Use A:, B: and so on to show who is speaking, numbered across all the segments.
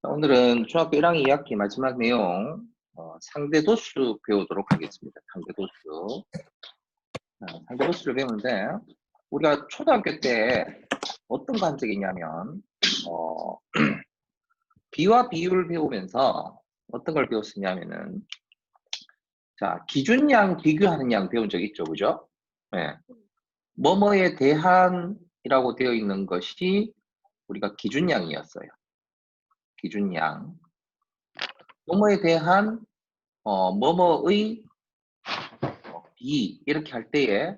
A: 오늘은 중학교 1학년 2학기 마지막 내용 상대도수 배우도록 하겠습니다. 상대도수. 상대도수를 배우는데 우리가 초등학교 때 어떤 거 한 적이 있냐면 비와 비율을 배우면서 어떤 걸 배웠었냐면은 자, 기준량 비교하는 양 배운 적 있죠, 그죠? 네. 뭐뭐에 대한이라고 되어 있는 것이 우리가 기준량이었어요. 기준량. 뭐뭐에 대한 뭐뭐의 비 이렇게 할 때에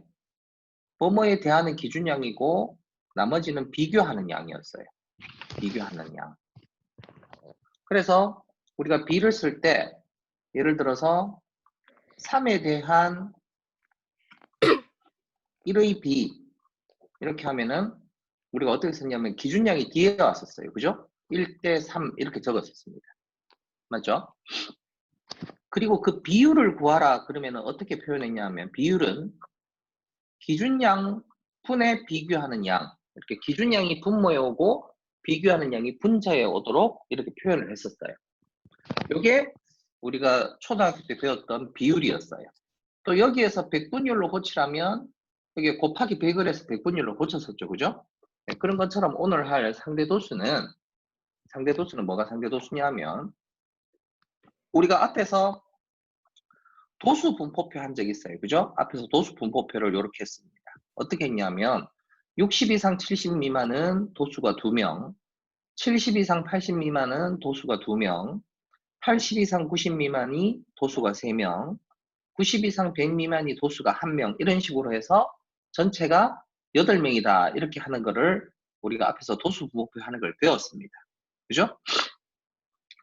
A: 뭐뭐에 대한 기준량이고 나머지는 비교하는 양이었어요. 비교하는 양. 그래서 우리가 비를 쓸 때 예를 들어서 3에 대한 1의 비 이렇게 하면은 우리가 어떻게 썼냐면 기준량이 뒤에 왔었어요. 그죠? 1대 3 이렇게 적었었습니다. 맞죠? 그리고 그 비율을 구하라 그러면은 어떻게 표현했냐면 비율은 기준량 분에 비교하는 양, 이렇게 기준량이 분모에 오고 비교하는 양이 분자에 오도록 이렇게 표현을 했었어요. 이게 우리가 초등학교 때 배웠던 비율이었어요. 또 여기에서 백분율로 고치라면 여기 곱하기 100을 해서 백분율로 고쳤었죠. 그죠? 네, 그런 것처럼 오늘 할 상대도수는 뭐가 상대도수냐면 우리가 앞에서 도수 분포표 한 적 있어요. 그죠? 앞에서 도수 분포표를 이렇게 했습니다. 어떻게 했냐면 60 이상 70 미만은 도수가 2명, 70 이상 80 미만은 도수가 2명, 80 이상 90 미만이 도수가 3명, 90 이상 100 미만이 도수가 1명, 이런 식으로 해서 전체가 8명이다. 이렇게 하는 거를 우리가 앞에서 도수 분포표 하는 걸 배웠습니다. 그죠?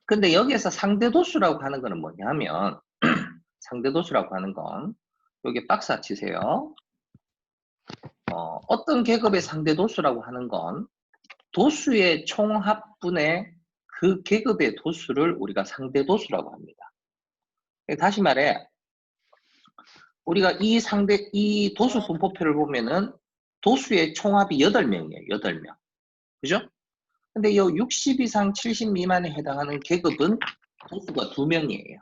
A: 근데 여기에서 상대도수라고 하는 거는 뭐냐 하면 상대도수라고 하는 건 여기 박스 치세요. 어떤 계급의 상대도수라고 하는 건 도수의 총합분의 그 계급의 도수를 우리가 상대도수라고 합니다. 다시 말해 우리가 이 도수 분포표를 보면은 도수의 총합이 8명이에요. 8명. 그죠? 근데 이 60 이상 70 미만에 해당하는 계급은 도수가 2명이에요.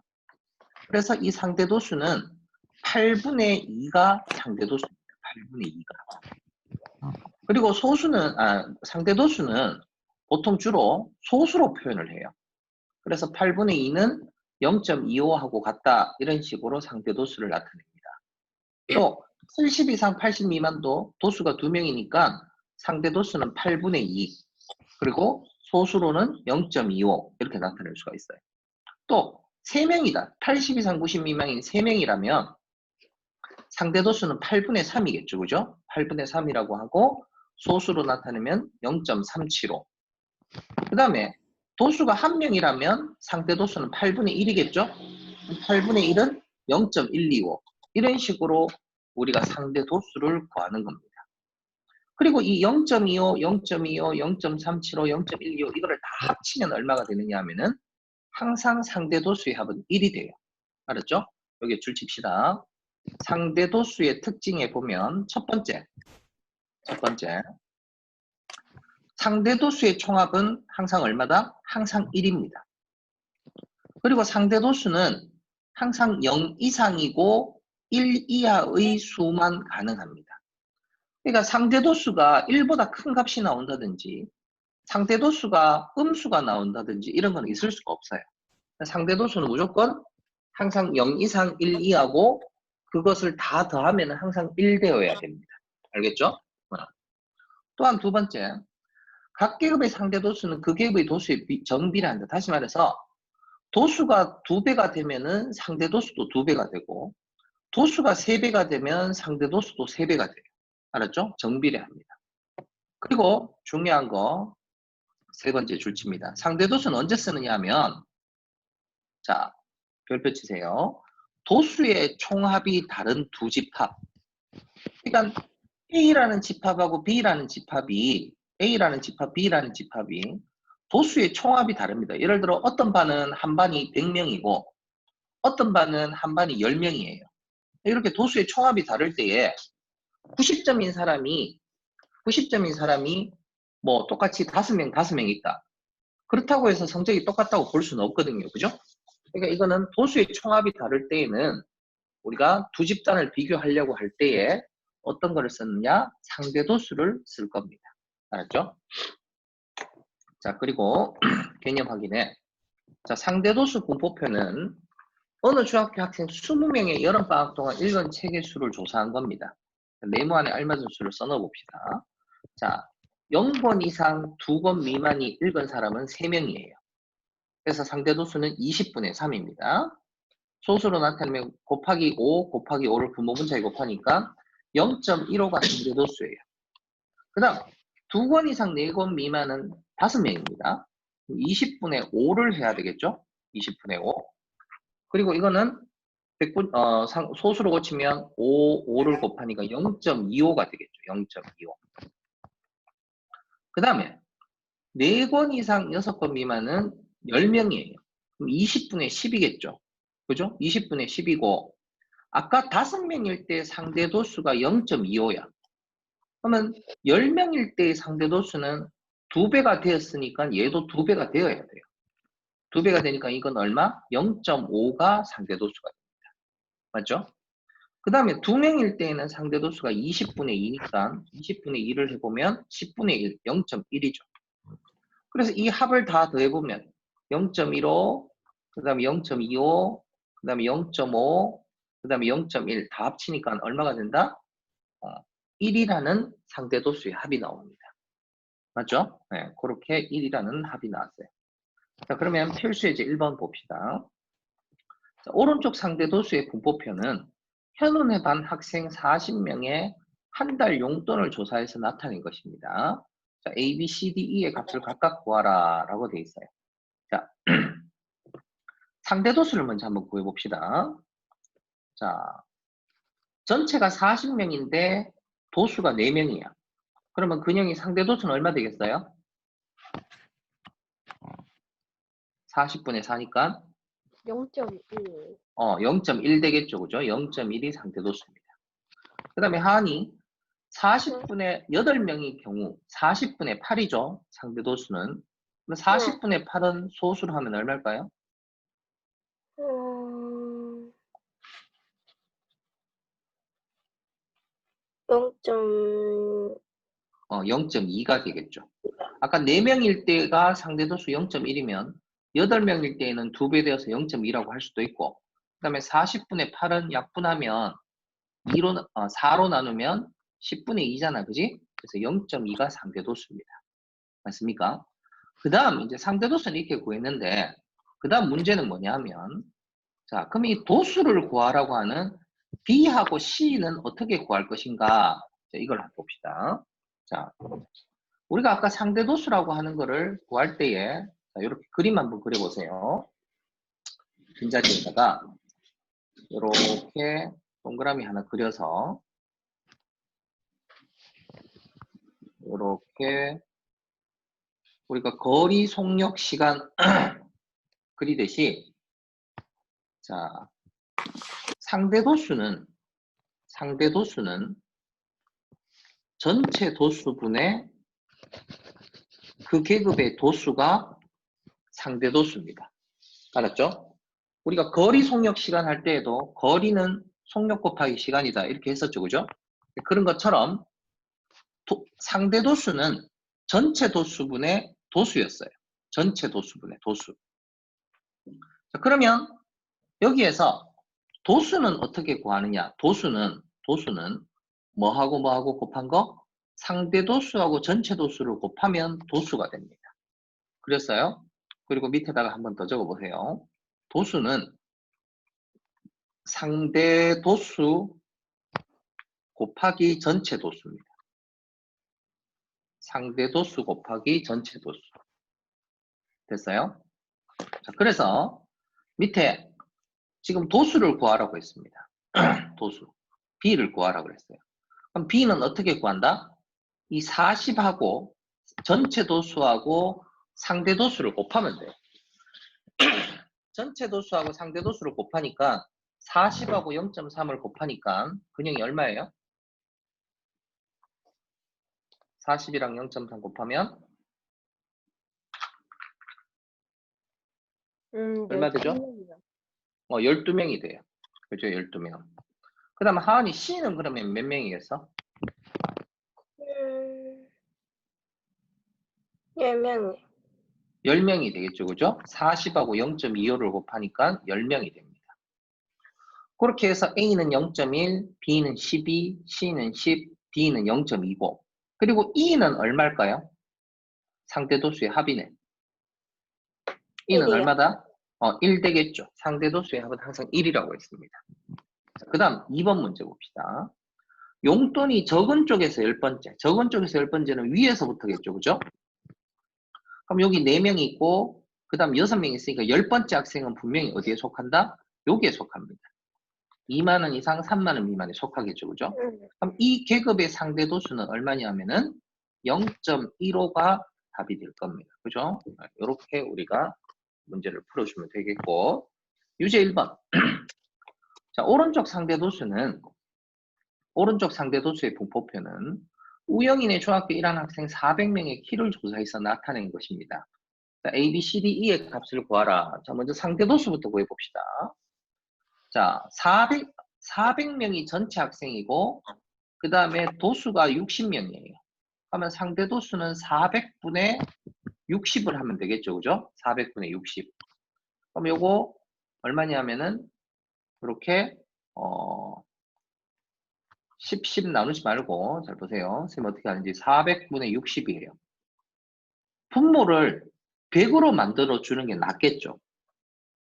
A: 그래서 이 상대도수는 8분의 2가 상대도수입니다. 8분의 2가. 그리고 상대도수는 보통 주로 소수로 표현을 해요. 그래서 8분의 2는 0.25하고 같다. 이런 식으로 상대도수를 나타냅니다. 또 70 이상 80 미만도 도수가 2명이니까 상대도수는 8분의 2. 그리고 소수로는 0.25 이렇게 나타낼 수가 있어요. 또 3명이다. 80 이상 90 미만인 3명이라면 상대도수는 8분의 3이겠죠. 그죠? 8분의 3이라고 하고 소수로 나타내면 0.375. 그 다음에 도수가 1명이라면 상대도수는 8분의 1이겠죠? 8분의 1은 0.125. 이런 식으로 우리가 상대도수를 구하는 겁니다. 그리고 이 0.25, 0.25, 0.375, 0.125 이거를 다 합치면 얼마가 되느냐 하면은 항상 상대도수의 합은 1이 돼요. 알았죠? 여기 줄 칩시다. 상대도수의 특징에 보면 첫 번째 상대도수의 총합은 항상 얼마다? 항상 1입니다. 그리고 상대도수는 항상 0 이상이고 1 이하의 수만 가능합니다. 그러니까 상대도수가 1보다 큰 값이 나온다든지 상대도수가 음수가 나온다든지 이런 건 있을 수가 없어요. 상대도수는 무조건 항상 0 이상 1 이하고 그것을 다 더하면 항상 1 되어야 됩니다. 알겠죠? 또한 두 번째, 각 계급의 상대도수는 그 계급의 도수에 정비례한다. 다시 말해서 도수가 2배가 되면은 상대도수도 2배가 되고 도수가 3배가 되면 상대도수도 3배가 돼요. 알았죠? 정비례합니다. 그리고 중요한 거 세 번째 줄칩니다. 상대도수는 언제 쓰느냐 하면 자, 별표 치세요. 도수의 총합이 다른 두 집합. 그러니까 A라는 집합하고 B라는 집합이 A라는 집합, B라는 집합이 도수의 총합이 다릅니다. 예를 들어 어떤 반은 한 반이 100명이고 어떤 반은 한 반이 10명이에요. 이렇게 도수의 총합이 다를 때에 90점인 사람이 뭐 똑같이 5명 있다. 그렇다고 해서 성적이 똑같다고 볼 수는 없거든요. 그죠? 그러니까 이거는 도수의 총합이 다를 때에는 우리가 두 집단을 비교하려고 할 때에 어떤 거를 썼느냐? 상대 도수를 쓸 겁니다. 알았죠? 자, 그리고 개념 확인해. 자, 상대 도수 분포표는 어느 중학교 학생 20명의 여름방학 동안 읽은 책의 수를 조사한 겁니다. 네모 안에 알맞은 수를 써넣어 봅시다. 자, 0권 이상 2권 미만이 읽은 사람은 3명이에요. 그래서 상대 도수는 20분의 3입니다. 소수로 나타내면 곱하기 5 곱하기 5를 분모분자에 곱하니까 0.15가 상대 도수예요. 그 다음 2권 이상 4권 미만은 5명입니다. 20분의 5를 해야 되겠죠? 20분의 5. 그리고 이거는 소수로 고치면 5를 곱하니까 0.25가 되겠죠. 0.25. 그 다음에 4권 이상 6권 미만은 10명이에요. 그럼 20분의 10이겠죠. 그죠? 20분의 10이고 아까 5명일 때 상대 도수가 0.25야. 그러면 10명일 때의 상대 도수는 2배가 되었으니까 얘도 2배가 되어야 돼요. 2배가 되니까 이건 얼마? 0.5가 상대 도수가 됩니다. 맞죠? 그 다음에 2명일 때에는 상대 도수가 20분의 2니까 20분의 2를 해보면 10분의 1, 0.1이죠. 그래서 이 합을 다 더해보면 0.15, 그 다음에 0.25, 그 다음에 0.5, 그 다음에 0.1 다 합치니까 얼마가 된다? 1이라는 상대 도수의 합이 나옵니다. 맞죠? 네, 그렇게 1이라는 합이 나왔어요. 자, 그러면 필수예제 1번 봅시다. 자, 오른쪽 상대 도수의 분포표는 현운에 반 학생 40명의 한 달 용돈을 조사해서 나타낸 것입니다. 자, A, B, C, D, E의 값을 각각 구하라 라고 되어 있어요. 자, 상대 도수를 먼저 한번 구해봅시다. 자, 전체가 40명인데 도수가 4명이야. 그러면 근영이 상대 도수는 얼마 되겠어요? 40분의 4니까
B: 0.1.
A: 0.1 되겠죠. 그죠? 0.1이 상대 도수입니다. 그 다음에 하은이 40분의 8명의 경우 40분의 8이죠. 상대 도수는. 그럼 40분의 8은 소수로 하면 얼마일까요? 0.2가 되겠죠. 아까 4명일 때가 상대 도수 0.1이면 8명일 때에는 2배 되어서 0.2라고 할 수도 있고 그 다음에 40분의 8은 약분하면 4로 나누면 10분의 2잖아. 그지? 그래서 0.2가 상대 도수입니다. 맞습니까? 그 다음 이제 상대 도수는 이렇게 구했는데 그 다음 문제는 뭐냐면 자, 그럼 이 도수를 구하라고 하는 B하고 C는 어떻게 구할 것인가? 자, 이걸 한번 봅시다. 자, 우리가 아까 상대 도수라고 하는 거를 구할 때에 자, 이렇게 그림 한번 그려보세요. 빈자리에다가 이렇게 동그라미 하나 그려서 이렇게 우리가 거리 속력 시간 그리듯이 자, 상대 도수는 전체 도수분의 그 계급의 도수가 상대 도수입니다. 알았죠? 우리가 거리 속력 시간 할 때에도 거리는 속력 곱하기 시간이다 이렇게 했었죠. 그죠? 그런 것처럼 상대 도수는 전체 도수분의 도수였어요. 전체 도수분의 도수. 자, 그러면 여기에서 도수는 어떻게 구하느냐? 도수는 뭐하고 곱한 거? 상대 도수하고 전체 도수를 곱하면 도수가 됩니다. 그랬어요? 그리고 밑에다가 한번 더 적어보세요. 도수는 상대 도수 곱하기 전체 도수입니다. 상대 도수 곱하기 전체 도수. 됐어요? 자, 그래서 밑에 지금 도수를 구하라고 했습니다. 도수. B를 구하라고 했어요. 그럼 B는 어떻게 구한다? 이 40하고 전체 도수하고 상대 도수를 곱하면 돼요. 전체 도수하고 상대 도수를 곱하니까 40하고 0.3을 곱하니까 근영이 얼마예요? 40이랑 0.3 곱하면 얼마 되죠?
B: 12명이요.
A: 12명이 돼요. 그죠? 12명. 그 다음 하은이 C는 그러면 몇 명이겠어?
B: 10명이.
A: 10명이 되겠죠. 그죠? 40하고 0.25를 곱하니까 10명이 됩니다. 그렇게 해서 A는 0.1, B는 12, C는 10, D는 0.25. 그리고 E는 얼마일까요? 상대도수의 합이네. E는
B: 1이요.
A: 얼마다? 1 되겠죠. 상대도수의 합은 항상 1이라고 했습니다. 그 다음 2번 문제 봅시다. 용돈이 적은 쪽에서 10번째. 적은 쪽에서 10번째는 위에서부터겠죠. 그죠? 그럼 여기 4명이 있고 그 다음 6명이 있으니까 10번째 학생은 분명히 어디에 속한다? 여기에 속합니다. 2만 원 이상 3만 원 미만에 속하겠죠. 그죠? 그럼 이 계급의 상대도수는 얼마냐면은 0.15가 답이 될 겁니다. 그죠? 이렇게 우리가 문제를 풀어주면 되겠고 유제 1번. 자, 오른쪽 상대도수의 분포표는 우영인의 중학교 1학년 학생 400명의 키를 조사해서 나타낸 것입니다. 자, A, B, C, D, E의 값을 구하라. 자, 먼저 상대도수부터 구해봅시다. 자, 400명이 전체 학생이고 그 다음에 도수가 60명이에요. 그러면 상대도수는 400분의 60을 하면 되겠죠. 그죠? 400분의 60. 그럼 요거 얼마냐면은 이렇게 10 나누지 말고 잘 보세요. 선생님 어떻게 하는지 400분의 60이에요. 분모를 100으로 만들어 주는 게 낫겠죠.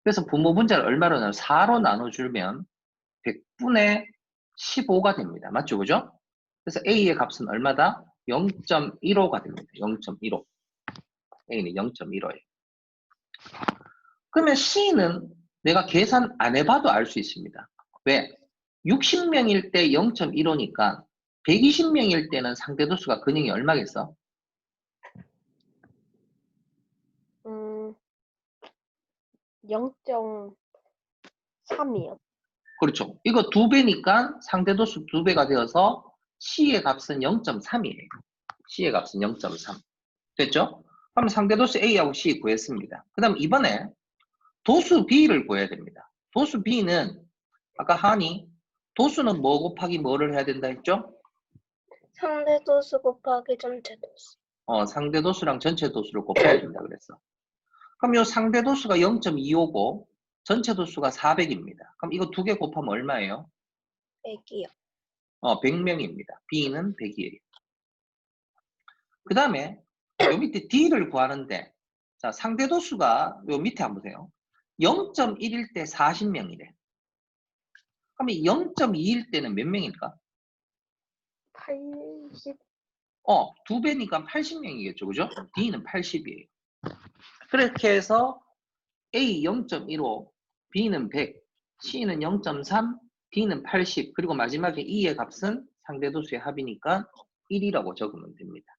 A: 그래서 분모 분자를 얼마로 나눠? 4로 나눠주면 100분의 15가 됩니다. 맞죠? 그죠? 그래서 A의 값은 얼마다? 0.15가 됩니다. 0.15. A는 0.15예요. 그러면 C는 내가 계산 안 해봐도 알 수 있습니다. 왜? 60명일 때 0.15니까 120명일 때는 상대도수가 근형이 얼마겠어?
B: 0.3이요.
A: 그렇죠. 이거 2배니까 상대도수 2배가 되어서 C의 값은 0.3이에요. C의 값은 0.3. 됐죠? 그럼 상대도수 A하고 C 구했습니다. 그 다음 이번에 도수 B를 구해야 됩니다. 도수 B는 아까 하니 도수는 뭐 곱하기 뭐를 해야 된다 했죠?
B: 상대도수 곱하기 전체도수.
A: 상대도수랑 전체도수를 곱해야 된다 그랬어. 그럼 이 상대도수가 0.25고 전체도수가 400입니다. 그럼 이거 두 개 곱하면 얼마예요?
B: 100이요.
A: 100명입니다. B는 100이에요. 그 다음에 요 밑에 D를 구하는데 자 상대도수가 요 밑에 한번 보세요. 0.1일 때 40명이래. 그럼 이 0.2일 때는 몇 명일까?
B: 80.
A: 2배니까 80명이겠죠. 그죠? D는 80이에요. 그렇게 해서 A 0.15, B는 100, C는 0.3, D는 80, 그리고 마지막에 E의 값은 상대도수의 합이니까 1이라고 적으면 됩니다.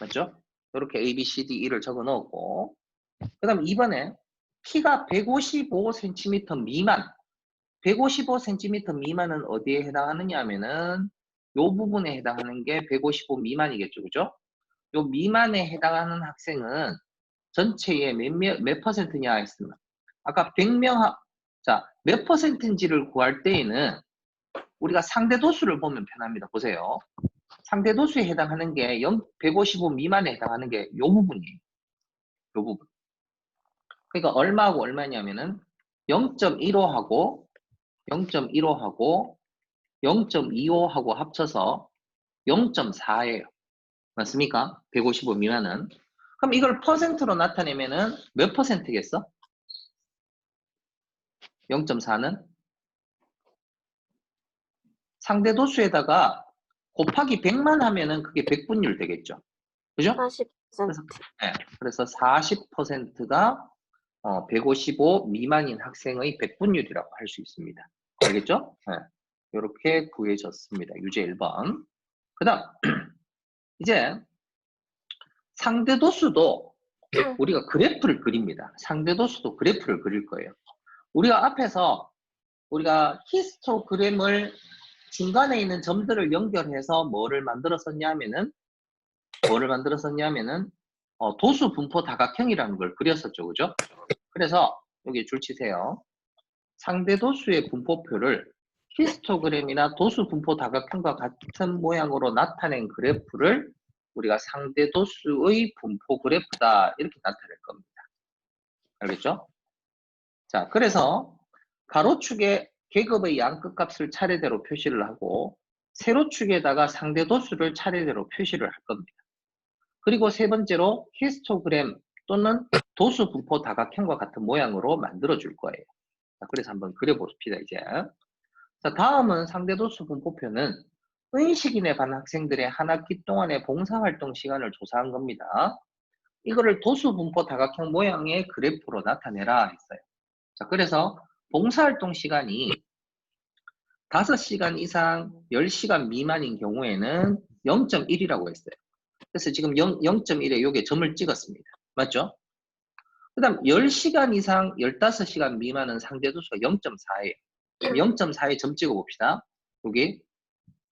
A: 맞죠? 이렇게 A, B, C, D, E를 적어 넣었고 그 다음 이번에 키가 155cm 미만 155cm 미만은 어디에 해당하느냐 하면은 요 부분에 해당하는 게 155 미만이겠죠. 그죠? 요 미만에 해당하는 학생은 전체의 몇 퍼센트냐 했으면 아까 100명 자, 몇 퍼센트인지를 구할 때에는 우리가 상대도수를 보면 편합니다. 보세요. 상대도수에 해당하는 게 155 미만에 해당하는 게 요 부분이에요. 요 부분. 그러니까 얼마하고 얼마냐면은 0.15하고 0.15하고 0.25하고 합쳐서 0.4예요. 맞습니까? 155 미만은. 그럼 이걸 퍼센트로 나타내면은 몇 퍼센트겠어? 0.4는 상대도수에다가 곱하기 100만 하면은 그게 100분율 되겠죠. 그죠?
B: 40%.
A: 그래서 40%가 155 미만인 학생의 100분율이라고 할 수 있습니다. 알겠죠? 이렇게 구해졌습니다. 유제 1번. 그 다음 이제 상대도수도 우리가 그래프를 그립니다. 상대도수도 그래프를 그릴 거예요. 우리가 앞에서 우리가 히스토그램을 중간에 있는 점들을 연결해서 뭐를 만들었었냐면은 도수 분포 다각형이라는 걸 그렸었죠. 그죠? 그래서 여기 줄 치세요. 상대 도수의 분포표를 히스토그램이나 도수 분포 다각형과 같은 모양으로 나타낸 그래프를 우리가 상대 도수의 분포 그래프다 이렇게 나타낼 겁니다. 알겠죠? 자, 그래서 가로축에 계급의 양끝값을 차례대로 표시를 하고 세로축에다가 상대 도수를 차례대로 표시를 할 겁니다. 그리고 세 번째로 히스토그램 또는 도수 분포 다각형과 같은 모양으로 만들어 줄 거예요. 자, 그래서 한번 그려봅시다, 이제. 자, 다음은 상대 도수 분포표는 의식인에 반 학생들의 한 학기 동안의 봉사활동 시간을 조사한 겁니다. 이거를 도수 분포 다각형 모양의 그래프로 나타내라 했어요. 자, 그래서 봉사활동 시간이 5시간 이상 10시간 미만인 경우에는 0.1이라고 했어요. 그래서 지금 0.1에 요게 점을 찍었습니다. 맞죠? 그 다음 10시간 이상 15시간 미만은 상대도수가 0.4예요. 0.4에 점 찍어 봅시다. 여기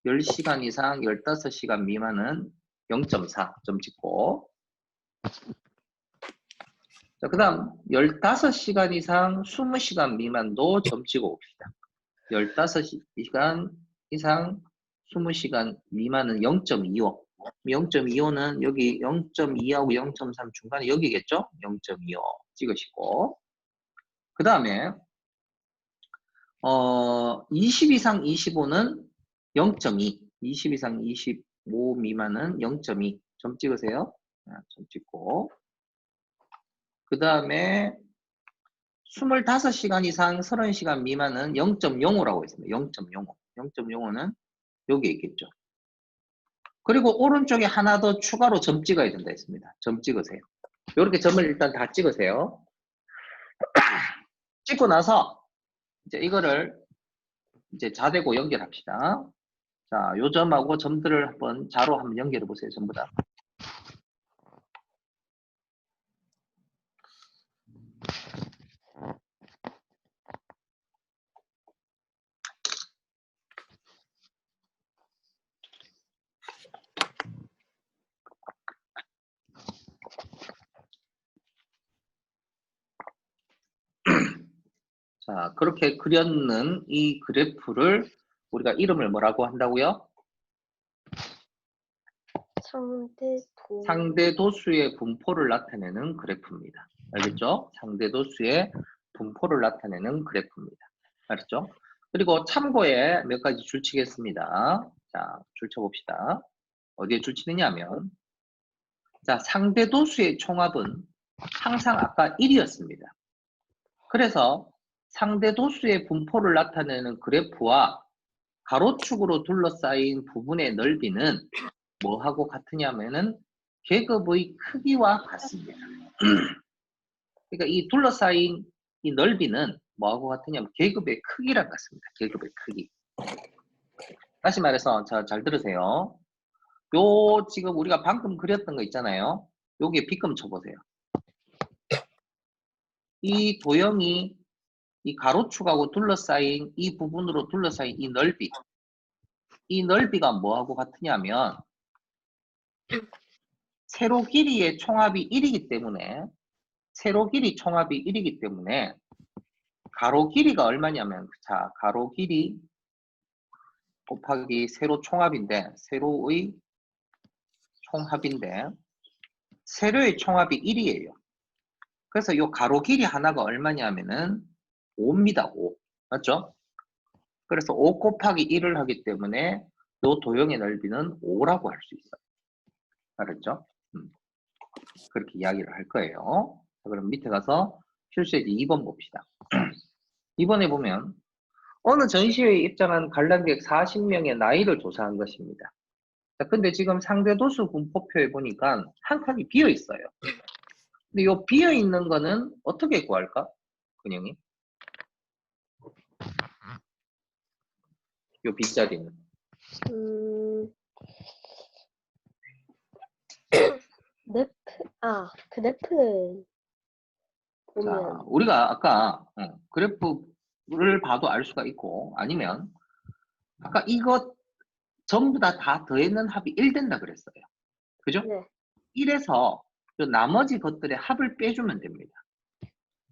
A: 10시간 이상 15시간 미만은 0.4 점 찍고, 자, 그 다음 15시간 이상 20시간 미만도 점 찍어 봅시다. 15시간 이상 20시간 미만은 0.25. 0.25는 여기 0.2하고 0.3 중간에 여기겠죠? 0.25 찍으시고, 그 다음에 20 이상 25는 0.2, 20 이상 25 미만은 0.2 점 찍으세요. 점 찍고, 그 다음에 25시간 이상 30시간 미만은 0.05라고 있습니다. 0.05. 0.05는 여기 있겠죠. 그리고 오른쪽에 하나 더 추가로 점 찍어야 된다 했습니다. 점 찍으세요. 이렇게 점을 일단 다 찍으세요. 찍고 나서 이제 이거를 이제 자대고 연결합시다. 자, 요 점하고 점들을 한번 자로 한번 연결해 보세요. 전부 다. 자, 그렇게 그렸는 이 그래프를 우리가 이름을 뭐라고 한다고요? 상대 도수의 분포를 나타내는 그래프입니다. 알겠죠? 상대 도수의 분포를 나타내는 그래프입니다. 알았죠? 그리고 참고에 몇 가지 줄치겠습니다. 자, 줄쳐봅시다. 어디에 줄치느냐 하면, 자, 상대 도수의 총합은 항상 아까 1이었습니다. 그래서 상대 도수의 분포를 나타내는 그래프와 가로축으로 둘러싸인 부분의 넓이는 뭐하고 같으냐면은 계급의 크기와 같습니다. 그러니까 이 둘러싸인 이 넓이는 뭐하고 같으냐면 계급의 크기랑 같습니다. 계급의 크기. 다시 말해서 잘 들으세요. 요 지금 우리가 방금 그렸던 거 있잖아요. 여기에 빗금 쳐보세요. 이 도형이 이 가로축하고 둘러싸인 이 부분으로 둘러싸인 이 넓이. 이 넓이가 뭐하고 같으냐면 세로 길이의 총합이 1이기 때문에 세로 길이 총합이 1이기 때문에 가로 길이가 얼마냐면, 자, 가로 길이 곱하기 세로 총합인데, 세로의 총합인데 세로의 총합이 1이에요. 그래서 이 가로 길이 하나가 얼마냐면은 5입니다. 5. 맞죠? 그래서 5 곱하기 1을 하기 때문에 이 도형의 넓이는 5라고 할 수 있어요. 알았죠? 그렇게 이야기를 할 거예요. 자, 그럼 밑에 가서 필수예제 2번 봅시다. 2번에 보면 어느 전시회에 입장한 관람객 40명의 나이를 조사한 것입니다. 자, 근데 지금 상대 도수 분포표에 보니까 한 칸이 비어 있어요. 근데 이 비어 있는 거는 어떻게 구할까? 근영이? 요 빈자리는.
B: 그래프를
A: 자,
B: 보면
A: 우리가 아까 그래프를 봐도 알 수가 있고, 아니면 아까 이것 전부 다 더했는 합이 1 된다 그랬어요. 그죠?
B: 네.
A: 1에서 나머지 것들의 합을 빼주면 됩니다.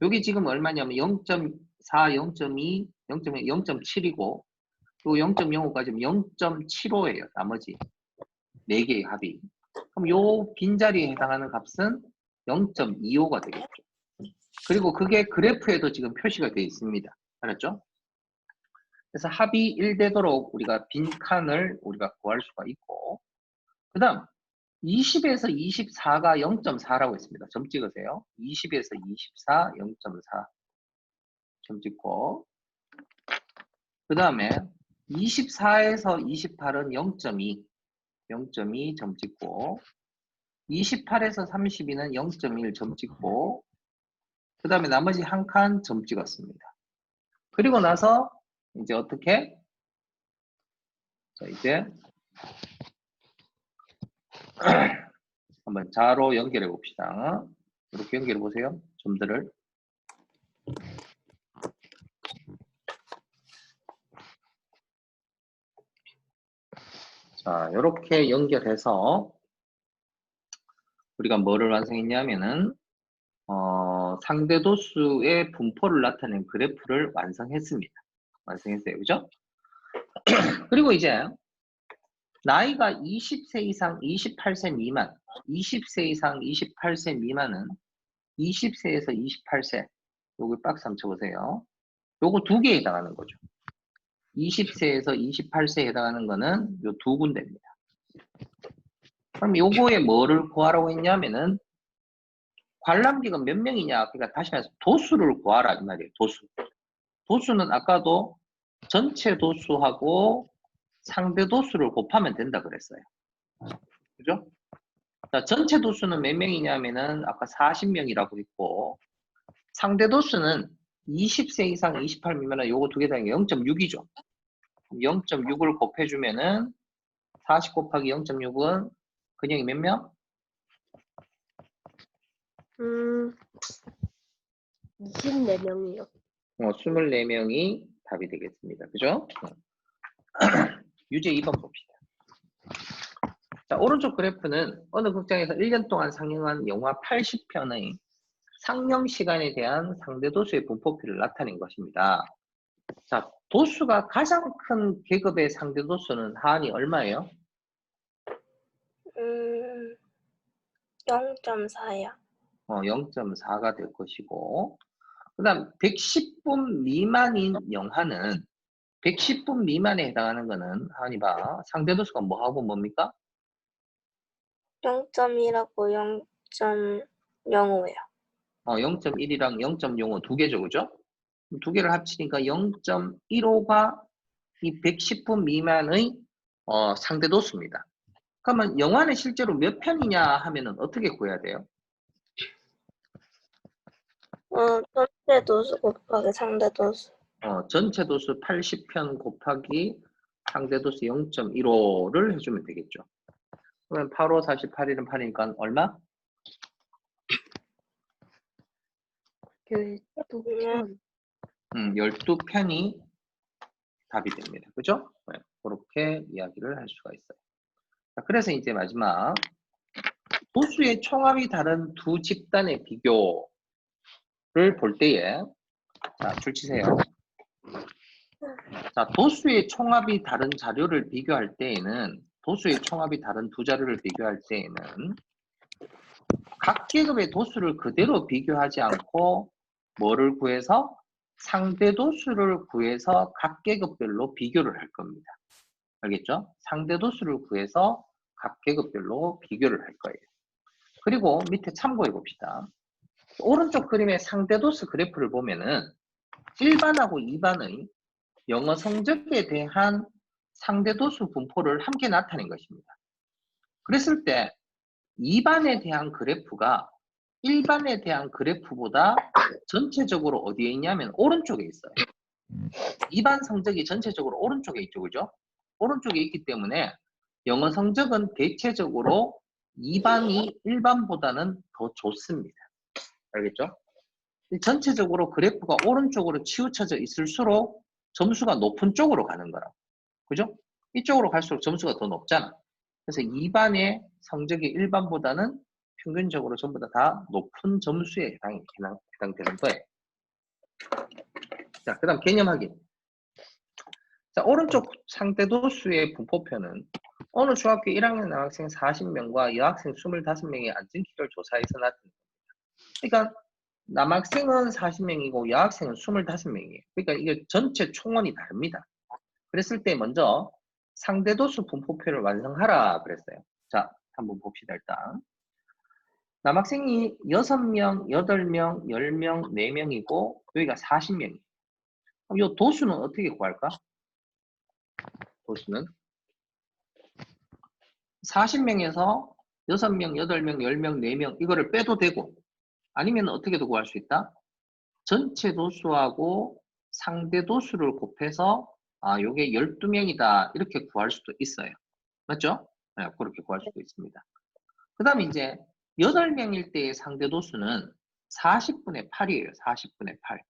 A: 여기 지금 얼마냐면 0.4, 0.2, 0.1, 0.7이고 또 0.05까지 0.75예요. 나머지 4개의 합이. 그럼 요 빈자리에 해당하는 값은 0.25가 되겠죠. 그리고 그게 그래프에도 지금 표시가 되어 있습니다. 알았죠? 그래서 합이 1되도록 우리가 빈 칸을 우리가 구할 수가 있고, 그 다음 20에서 24가 0.4라고 했습니다. 점 찍으세요. 20에서 24, 0.4. 점 찍고, 그 다음에 24에서 28은 0.2, 0.2 점 찍고, 28에서 32는 0.1 점 찍고, 그 다음에 나머지 한 칸 점 찍었습니다. 그리고 나서 이제 어떻게? 자, 이제 한번 자로 연결해 봅시다. 이렇게 연결해 보세요. 점들을. 자, 이렇게 연결해서 우리가 뭐를 완성했냐면은 상대도수의 분포를 나타낸 그래프를 완성했습니다. 완성했어요. 그죠? 그리고 이제 나이가 20세 이상 28세 미만, 20세 이상 28세 미만은 20세에서 28세, 요거 박스 한번 쳐보세요. 요거 두 개에 해당하는 거죠. 20세에서 28세에 해당하는 거는 요 두 군데입니다. 그럼 요거에 뭐를 구하라고 했냐면은 관람객은 몇 명이냐? 그러니까 다시 말해서 도수를 구하라 이 말이에요. 도수. 도수는 아까도 전체 도수하고 상대 도수를 곱하면 된다 그랬어요. 그죠? 자, 전체 도수는 몇 명이냐면은 아까 40명이라고 했고 상대 도수는 20세 이상 28 미만은 요거 두 개 다 0.6이죠. 0.6을 곱해주면은 40 곱하기 0.6은 그냥이 몇 명?
B: 24명이요.
A: 24명이 답이 되겠습니다. 그죠? 유제 2번 봅시다. 자, 오른쪽 그래프는 어느 극장에서 1년 동안 상영한 영화 80편의 상영 시간에 대한 상대 도수의 분포표를 나타낸 것입니다. 자, 도수가 가장 큰 계급의 상대 도수는 하한이 얼마예요?
B: 0.4요.
A: 0.4가 될 것이고, 그 다음 110분 미만인 영화는 110분 미만에 해당하는 거는 하은이 봐. 상대 도수가 뭐하고 뭡니까?
B: 0.1하고 0.05요.
A: 0.1이랑 0.05 두 개죠, 그죠? 두 개를 합치니까 0.15가 이 110분 미만의 상대 도수입니다. 그러면 영화는 실제로 몇 편이냐 하면은 어떻게 구해야 돼요?
B: 전체 도수 곱하기 상대 도수.
A: 전체 도수 80편 곱하기 상대 도수 0.15를 해주면 되겠죠. 그러면 8, 5, 48일은 8이니까 얼마?
B: 12편.
A: 12편이 답이 됩니다. 그죠? 네, 그렇게 이야기를 할 수가 있어요. 자, 그래서 이제 마지막 도수의 총합이 다른 두 집단의 비교를 볼 때에 자, 줄 치세요. 자, 도수의 총합이 다른 자료를 비교할 때에는 도수의 총합이 다른 두 자료를 비교할 때에는 각 계급의 도수를 그대로 비교하지 않고 뭐를 구해서 상대 도수를 구해서 각 계급별로 비교를 할 겁니다. 알겠죠? 상대 도수를 구해서 각 계급별로 비교를 할 거예요. 그리고 밑에 참고해 봅시다. 오른쪽 그림의 상대 도수 그래프를 보면은 1반하고 2반의 영어 성적에 대한 상대 도수 분포를 함께 나타낸 것입니다. 그랬을 때 2반에 대한 그래프가 1반에 대한 그래프보다 전체적으로 어디에 있냐면 오른쪽에 있어요. 2반 성적이 전체적으로 오른쪽에 있죠. 그죠? 오른쪽에 있기 때문에 영어 성적은 대체적으로 2반이 1반보다는 더 좋습니다. 알겠죠? 전체적으로 그래프가 오른쪽으로 치우쳐져 있을수록 점수가 높은 쪽으로 가는 거라고. 그죠? 이쪽으로 갈수록 점수가 더 높잖아. 그래서 2반의 성적이 1반보다는 평균적으로 전부 다 높은 점수에 해당되는 거예요. 자, 그 다음 개념 확인. 자, 오른쪽 상대도수의 분포표는 어느 중학교 1학년 남학생 40명과 여학생 25명의 안전키를 조사해서 나타냅니다. 그러니까 남학생은 40명이고 여학생은 25명이에요. 그러니까 이게 전체 총원이 다릅니다. 그랬을 때 먼저 상대도수 분포표를 완성하라 그랬어요. 자, 한번 봅시다. 일단 남학생이 6명, 8명, 10명, 4명이고 여기가 40명이에요. 그럼 이 도수는 어떻게 구할까? 도수는 40명에서 6명, 8명, 10명, 4명 이거를 빼도 되고 아니면 어떻게도 구할 수 있다? 전체 도수하고 상대 도수를 곱해서 요게 12명이다 이렇게 구할 수도 있어요. 맞죠? 네, 그렇게 구할 수도 있습니다. 그 다음에 이제 8명일 때의 상대 도수는 40분의 8이에요. 40분의 8.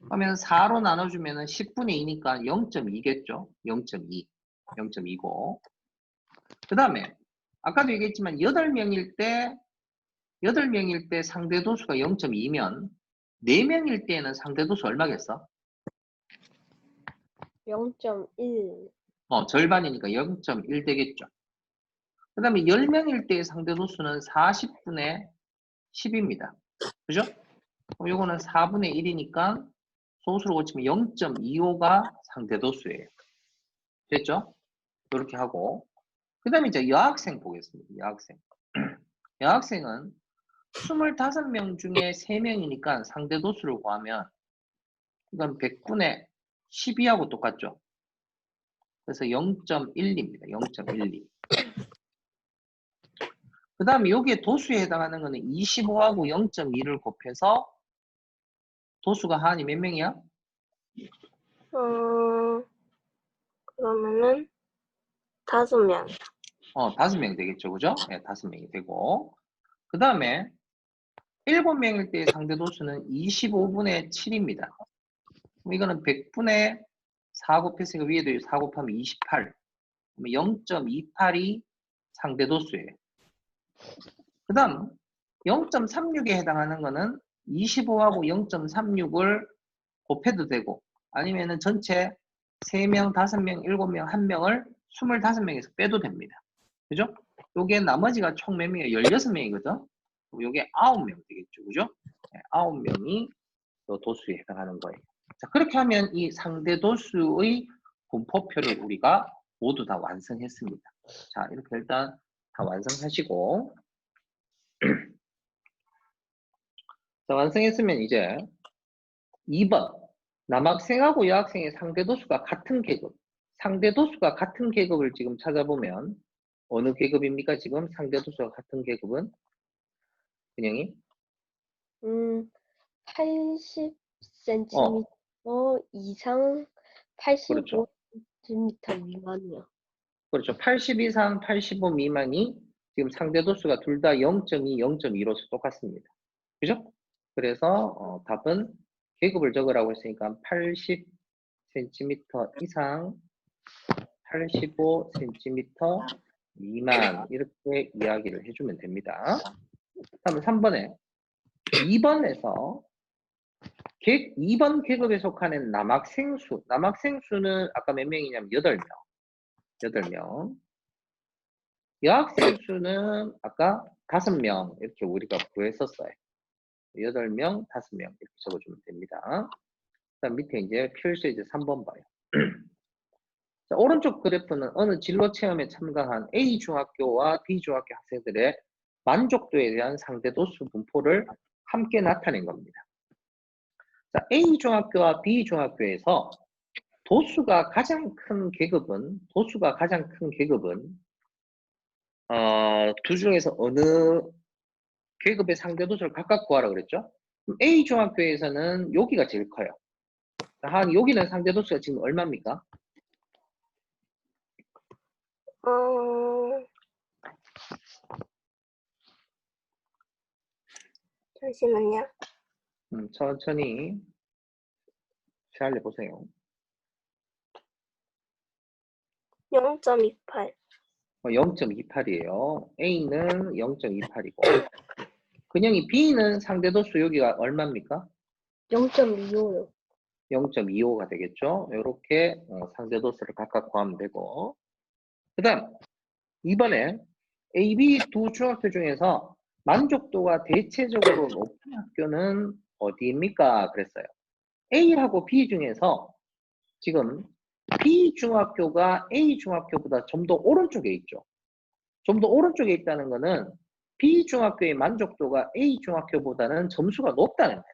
A: 그러면 4로 나눠주면 10분의 2니까 0.2겠죠? 0.2. 0.2고. 그 다음에 아까도 얘기했지만 8명일 때 상대 도수가 0.2면 4명일 때는 상대 도수 얼마겠어?
C: 0.1.
A: 절반이니까 0.1 되겠죠. 그 다음에 10명일 때의 상대 도수는 40분의 10입니다. 그죠? 그럼 요거는 4분의 1이니까 소수로 고치면 0.25가 상대 도수예요. 됐죠? 이렇게 하고 그 다음에 이제 여학생 보겠습니다. 여학생. 여학생은 25명 중에 3명이니까 상대 도수를 구하면 이건 100분의 12하고 똑같죠? 그래서 0.1입니다. 0.12. 그 다음에 여기에 도수에 해당하는 거는 25하고 0.2를 곱해서 도수가 하나니 몇 명이야?
B: 그러면은 5명.
A: 5명 되겠죠. 그죠? 네, 5명이 되고. 그 다음에 7명일 때의 상대 도수는 25분의 7입니다. 그럼 이거는 100분의 4 곱했으니까 위에도 4 곱하면 28. 그러면 0.28이 상대 도수예요. 그 다음 0.36에 해당하는 거는 25하고 0.36을 곱해도 되고 아니면은 전체 3명, 5명, 7명, 1명을 25명에서 빼도 됩니다. 그죠? 요게 나머지가 총 몇 명이에요? 16명이거든? 요게 9명 되겠죠. 그죠? 네, 9명이 요 도수에 해당하는 거예요. 자, 그렇게 하면 이 상대 도수의 분포표를 우리가 모두 다 완성했습니다. 자, 이렇게 일단 다 완성하시고 자, 완성했으면 이제 2번 남학생하고 여학생의 상대도수가 같은 계급 상대도수가 같은 계급을 지금 찾아보면 어느 계급입니까? 지금 상대도수가 같은 계급은 그냥이
C: 80cm 이상,
A: 그렇죠.
C: 85cm 미만이요.
A: 그렇죠. 80 이상 85 미만이 지금 상대도수가 둘 다 0.2, 0.2로서 똑같습니다. 그죠? 그래서 답은 계급을 적으라고 했으니까 80cm 이상 85cm 미만 이렇게 이야기를 해주면 됩니다. 다음 3번에 2번에서 2번 계급에 속하는 남학생 수는 아까 몇 명이냐면 8명. 8명. 여학생 수는 아까 5명 이렇게 우리가 구했었어요. 8명, 5명 이렇게 적어주면 됩니다. 그다음 밑에 이제 필수 이제 3번 봐요. 자, 오른쪽 그래프는 어느 진로 체험에 참가한 A 중학교와 B 중학교 학생들의 만족도에 대한 상대도수 분포를 함께 나타낸 겁니다. 자, A 중학교와 B 중학교에서 도수가 가장 큰 계급은 두 중에서 어느 계급의 상대도수를 각각 구하라 그랬죠? 그럼 A 중학교에서는 여기가 제일 커요. 한 여기는 상대도수가 지금 얼마입니까?
B: 잠시만요.
A: 천천히 잘 해보세요.
B: 0.28.
A: 0.28이에요. A는 0.28이고. 그냥이 B는 상대도수 여기가 얼마입니까?
C: 0.25요.
A: 0.25가 되겠죠. 이렇게 상대도수를 각각 구하면 되고. 그 다음 2번에 A, B 두 중학교 중에서 만족도가 대체적으로 높은 학교는 어디입니까? 그랬어요. A하고 B 중에서 지금 B 중학교가 A 중학교보다 좀 더 오른쪽에 있죠. 좀 더 오른쪽에 있다는 것은 B 중학교의 만족도가 A 중학교보다는 점수가 높다는 거예요.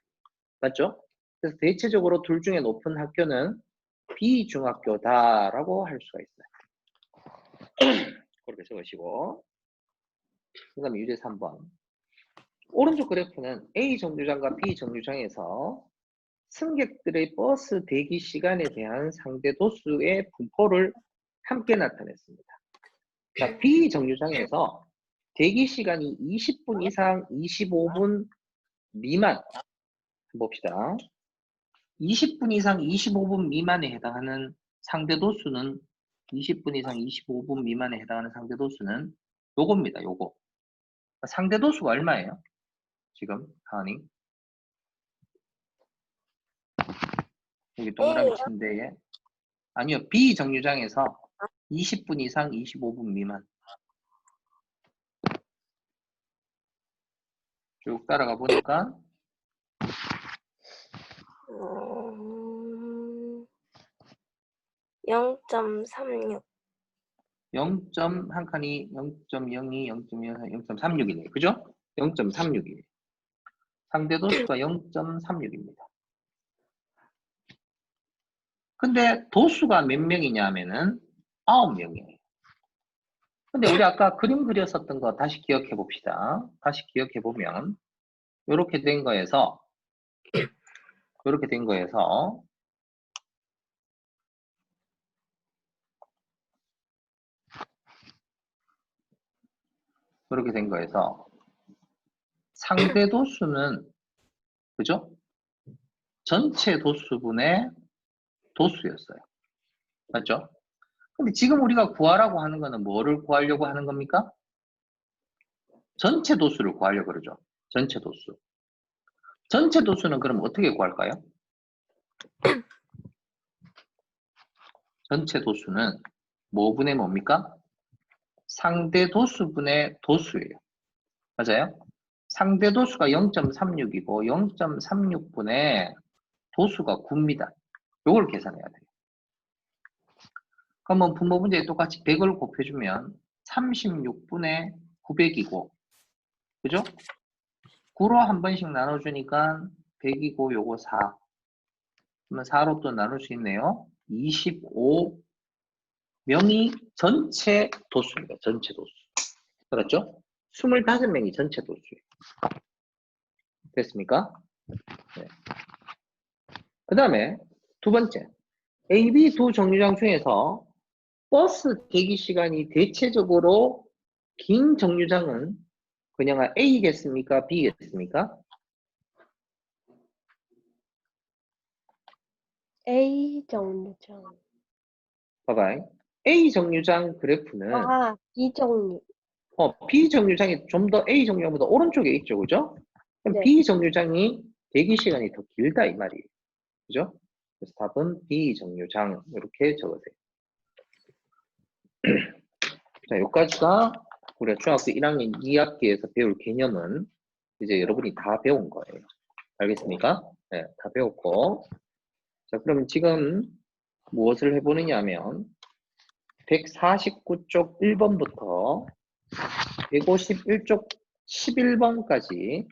A: 맞죠? 그래서 대체적으로 둘 중에 높은 학교는 B 중학교다라고 할 수가 있어요. 그렇게 적으시고. 그 다음에 유제 3번. 오른쪽 그래프는 A 정류장과 B 정류장에서 승객들의 버스 대기 시간에 대한 상대 도수의 분포를 함께 나타냈습니다. 자, B 정류장에서 대기 시간이 20분 이상 25분 미만 봅시다. 20분 이상 25분 미만에 해당하는 상대 도수는 20분 이상 25분 미만에 해당하는 상대 도수는 요겁니다. 요거. 상대 도수가 얼마예요? 지금 하은이 여기 동그라미
B: A요?
A: 친 데에 아니요. B 정류장에서 20분 이상 25분 미만 쭉 따라가 보니까
B: 0.36.
A: 0. 한 칸이 0.02, 0.04, 0.36이네요. 그죠? 0.36이에요. 상대 도수가 0.36입니다. 근데 도수가 몇 명이냐 하면은 9명이에요. 근데 우리 아까 그림 그렸었던 거 다시 기억해 봅시다. 다시 기억해 보면 이렇게 된 거에서 이렇게 된 거에서 이렇게 된 거에서 상대 도수는 그죠? 전체 도수분의 도수였어요. 맞죠? 근데 지금 우리가 구하라고 하는 거는 뭐를 구하려고 하는 겁니까? 전체 도수를 구하려고 그러죠. 전체 도수. 전체 도수는 그럼 어떻게 구할까요? 전체 도수는 뭐분의 뭡니까? 상대 도수분의 도수예요. 맞아요? 상대 도수가 0.36이고 0.36분의 도수가 9입니다. 요걸 계산해야 돼요. 그러면 분모 문제에 똑같이 100을 곱해주면 36분의 900이고 그죠? 9로 한 번씩 나눠주니까 100이고 요거 4. 그러면 4로 또 나눌 수 있네요. 25명이 전체 도수입니다. 전체 도수. 그렇죠? 25명이 전체 도수예요. 됐습니까? 네. 그 다음에 두 번째. A, B 두 정류장 중에서 버스 대기 시간이 대체적으로 긴 정류장은 그냥 A겠습니까? B겠습니까?
C: A 정류장.
A: 봐봐요. A 정류장 그래프는
C: 아, B 정류.
A: B 정류장이 좀 더 A 정류장보다 오른쪽에 있죠. 그죠? 그럼
C: 네.
A: B 정류장이 대기 시간이 더 길다 이 말이에요. 그죠? 그래서 답은 B 정류장 이렇게 적으세요. 자, 여기까지가 우리가 중학교 1학년 2학기에서 배울 개념은 이제 여러분이 다 배운 거예요. 알겠습니까? 네, 다 배웠고. 자, 그럼 지금 무엇을 해보느냐 하면 149쪽 1번부터 151쪽 11번까지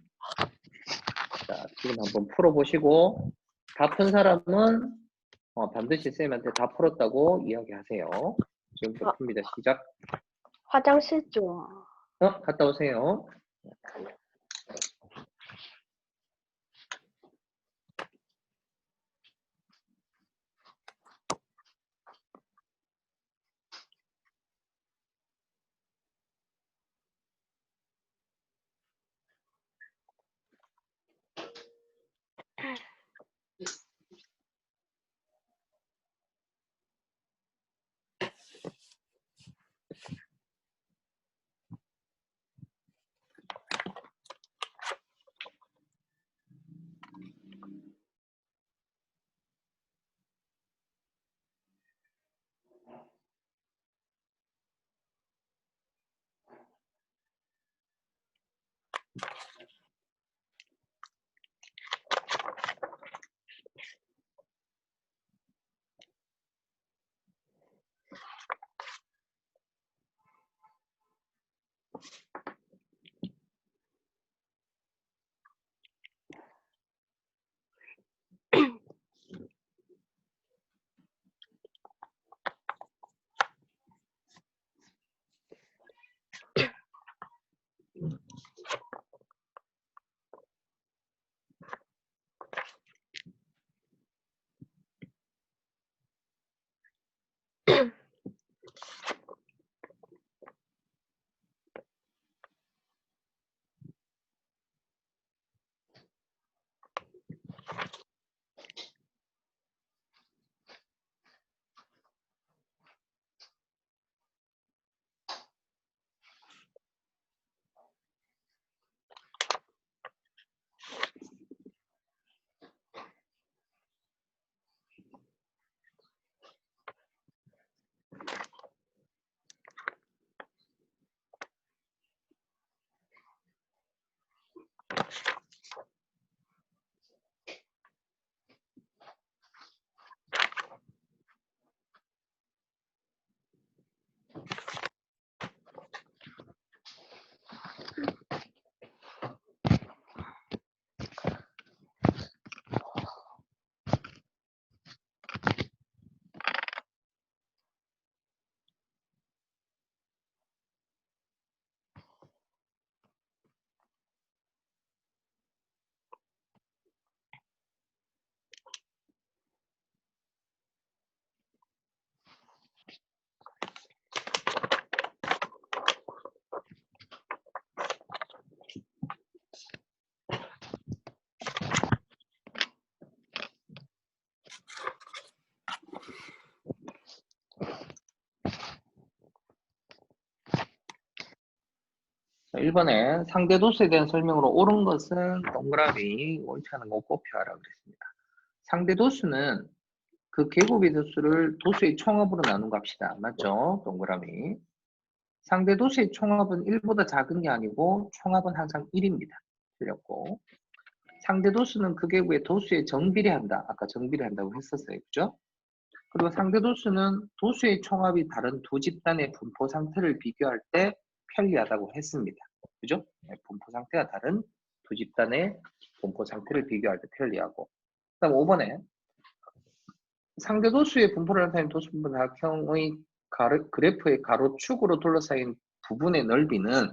A: 자, 지금 한번 풀어보시고 다 푼 사람은 반드시 쌤한테 다 풀었다고 이야기하세요. 지금부터 풉니다. 시작.
C: 화장실 좀.
A: 갔다 오세요. 자, 1번에 상대 도수에 대한 설명으로 옳은 것은 동그라미, 옳지 않은 거 곱표하라 그랬습니다. 상대 도수는 그 계곱의 도수를 도수의 총합으로 나눈 값이다. 맞죠? 동그라미. 상대 도수의 총합은 1보다 작은 게 아니고 총합은 항상 1입니다. 틀렸고. 상대 도수는 그 계곱의 도수에 정비례한다. 아까 정비례한다고 했었어요. 그죠? 그리고 상대 도수는 도수의 총합이 다른 두 집단의 분포 상태를 비교할 때 편리하다고 했습니다. 그죠? 네, 분포 상태가 다른 두 집단의 분포 상태를 비교할 때 편리하고. 그 다음 5번에 상대 도수의 분포를 나타내는 도수 분포 다각형의 그래프의 가로축으로 둘러싸인 부분의 넓이는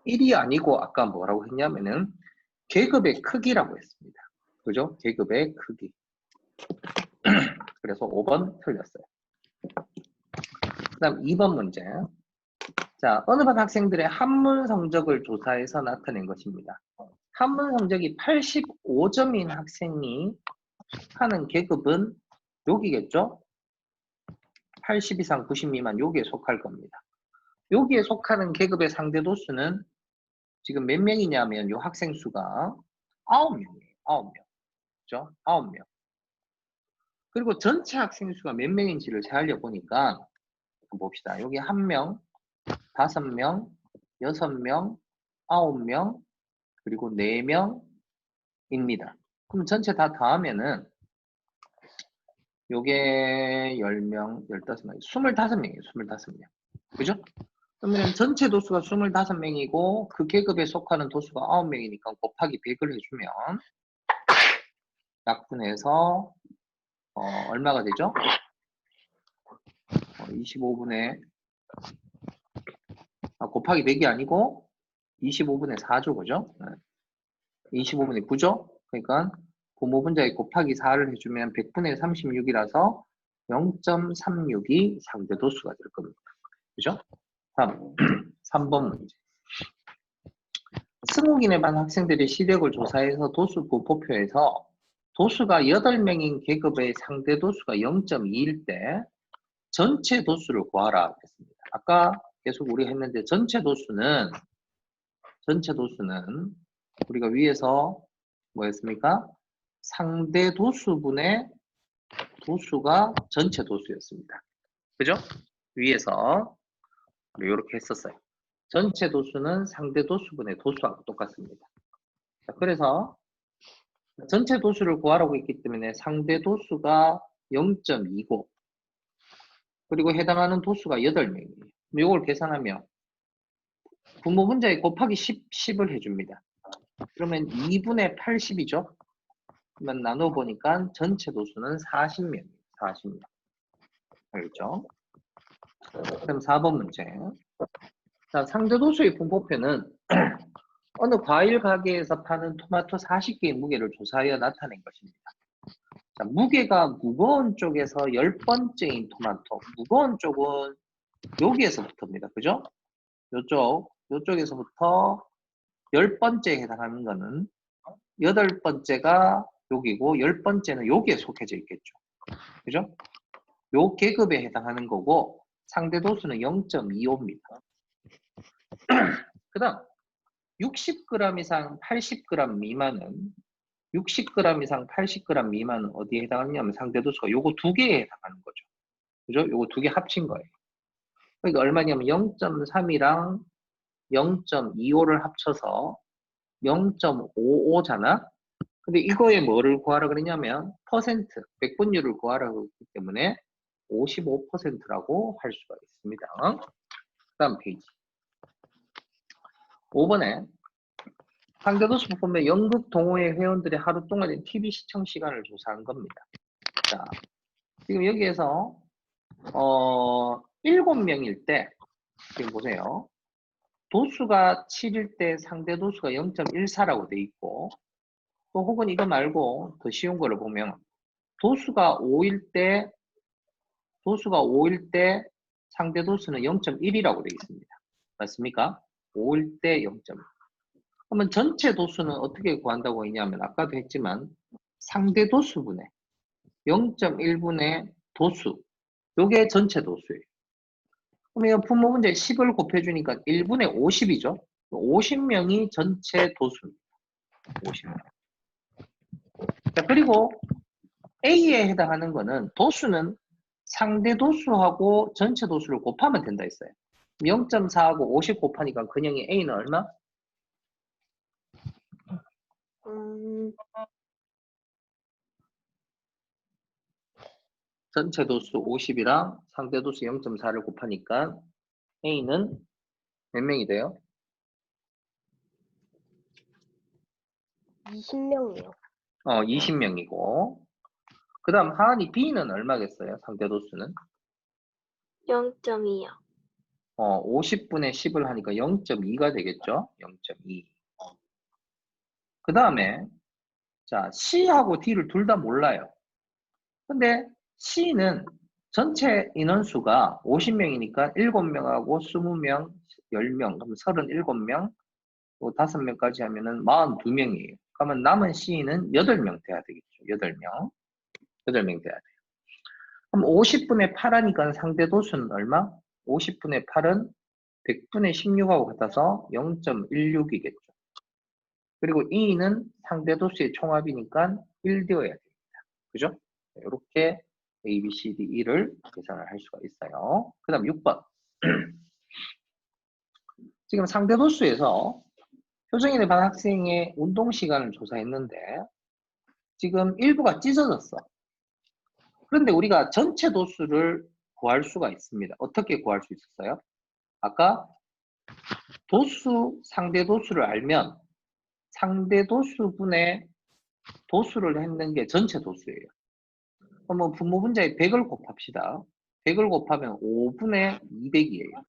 A: 1이 아니고 아까 뭐라고 했냐면은 계급의 크기라고 했습니다. 그죠? 계급의 크기. 그래서 5번 틀렸어요. 그 다음 2번 문제. 자, 어느 반 학생들의 한문 성적을 조사해서 나타낸 것입니다. 한문 성적이 85점인 학생이 하는 계급은 여기겠죠? 80 이상 90 미만 여기에 속할 겁니다. 여기에 속하는 계급의 상대 도수는 지금 몇 명이냐면 이 학생 수가 9명이에요. 9명. 그죠? 9명. 그리고 전체 학생 수가 몇 명인지를 세하려 보니까 봅시다. 여기 1명, 5명, 6명, 9명, 그리고 4명입니다. 그럼 전체 다 더하면은 요게 10명, 15명, 25명이에요. 25명. 그죠? 그러면 전체 도수가 25명이고 그 계급에 속하는 도수가 9명이니까 곱하기 100을 해주면 약분해서 얼마가 되죠? 25분의 곱하기 100이 아니고 25분의 4죠. 그죠? 25분의 9죠? 그러니까 부모분자에 곱하기 4를 해주면 100분의 36이라서 0.36이 상대도수가 될 겁니다. 그죠? 다음 3번 문제. 20인의 반 학생들의 시력을 조사해서 도수 분포표에서 도수가 8명인 계급의 상대도수가 0.2일 때 전체 도수를 구하라 했습니다. 아까 계속 우리 했는데 전체 도수는 우리가 위에서 뭐였습니까? 상대 도수분의 도수가 전체 도수였습니다. 그죠? 위에서 이렇게 했었어요. 전체 도수는 상대 도수분의 도수하고 똑같습니다. 자, 그래서 전체 도수를 구하라고 했기 때문에 상대 도수가 0.2고 그리고 해당하는 도수가 8명이에요. 이걸 계산하면 분모 분자에 곱하기 10을 해줍니다. 그러면 2분의 80이죠? 그러면 나눠보니까 전체 도수는 40명이에요. 40명. 알겠죠? 그럼 4번 문제. 자, 상대 도수의 분포표는 어느 과일 가게에서 파는 토마토 40개의 무게를 조사하여 나타낸 것입니다. 자, 무게가 무거운 쪽에서 10번째인 토마토. 무거운 쪽은 여기에서부터입니다. 그죠? 요쪽에서부터 10번째에 해당하는 거는 8번째가 여기고 10번째는 여기에 속해져 있겠죠. 그죠? 요 계급에 해당하는 거고 상대 도수는 0.25입니다. 그 다음 60g 이상 80g 미만은 60g 이상 80g 미만은 어디에 해당하냐면 상대 도수가 요거 두 개에 해당하는 거죠. 그죠? 요거 두 개 합친 거예요. 그러니까 얼마냐면 0.3이랑 0.25를 합쳐서 0.55잖아. 근데 이거에 뭐를 구하라 그러냐면 퍼센트, 백분율을 구하라고 했기 때문에 55%라고 할 수가 있습니다. 다음 페이지. 5번에 상대도수 부분의 연극 동호회 회원들의 하루 동안의 TV 시청 시간을 조사한 겁니다. 자, 지금 여기에서 7명일 때 지금 보세요. 도수가 7일 때 상대 도수가 0.14라고 돼 있고 또 혹은 이거 말고 더 쉬운 거를 보면 도수가 5일 때 상대 도수는 0.1이라고 되어 있습니다. 맞습니까? 5일 때 0.1. 그러면 전체 도수는 어떻게 구한다고 했냐면 아까도 했지만 상대 도수분의 0.1분의 도수. 요게 전체 도수예요. 그러면 분모 문제 10을 곱해주니까 1분의 50이죠. 50명이 전체 도수입니다. 50명. 자, 그리고 A에 해당하는 거는 도수는 상대 도수하고 전체 도수를 곱하면 된다 했어요. 0.4하고 50 곱하니까 근형이 A는 얼마? 전체 도수 50이랑 상대 도수 0.4를 곱하니까 A는 몇 명이 돼요?
C: 20명이요.
A: 20명이고. 그 다음 하은이 B는 얼마겠어요? 상대 도수는?
B: 0.2요.
A: 50분의 10을 하니까 0.2가 되겠죠? 0.2. 그 다음에 자 C하고 D를 둘 다 몰라요. 근데 C는 전체 인원수가 50명이니까 7명하고 20명, 10명, 그럼 37명, 또 5명까지 하면은 42명이에요. 그러면 남은 C는 8명 돼야 되겠죠. 8명. 8명 돼야 돼요. 그럼 50분의 8 하니까 상대 도수는 얼마? 50분의 8은 100분의 16하고 같아서 0.16이겠죠. 그리고 E는 상대 도수의 총합이니까 1 되어야 됩니다. 그죠? 이렇게 A, B, C, D, E를 계산을 할 수가 있어요. 그 다음 6번. 지금 상대 도수에서 효정이네 반 학생의 운동 시간을 조사했는데 지금 일부가 찢어졌어. 그런데 우리가 전체 도수를 구할 수가 있습니다. 어떻게 구할 수 있었어요? 아까 도수, 상대 도수를 알면 상대 도수분의 도수를 했는 게 전체 도수예요. 그러면 분모 분자에 100을 곱합시다. 100을 곱하면 5분의 200이에요.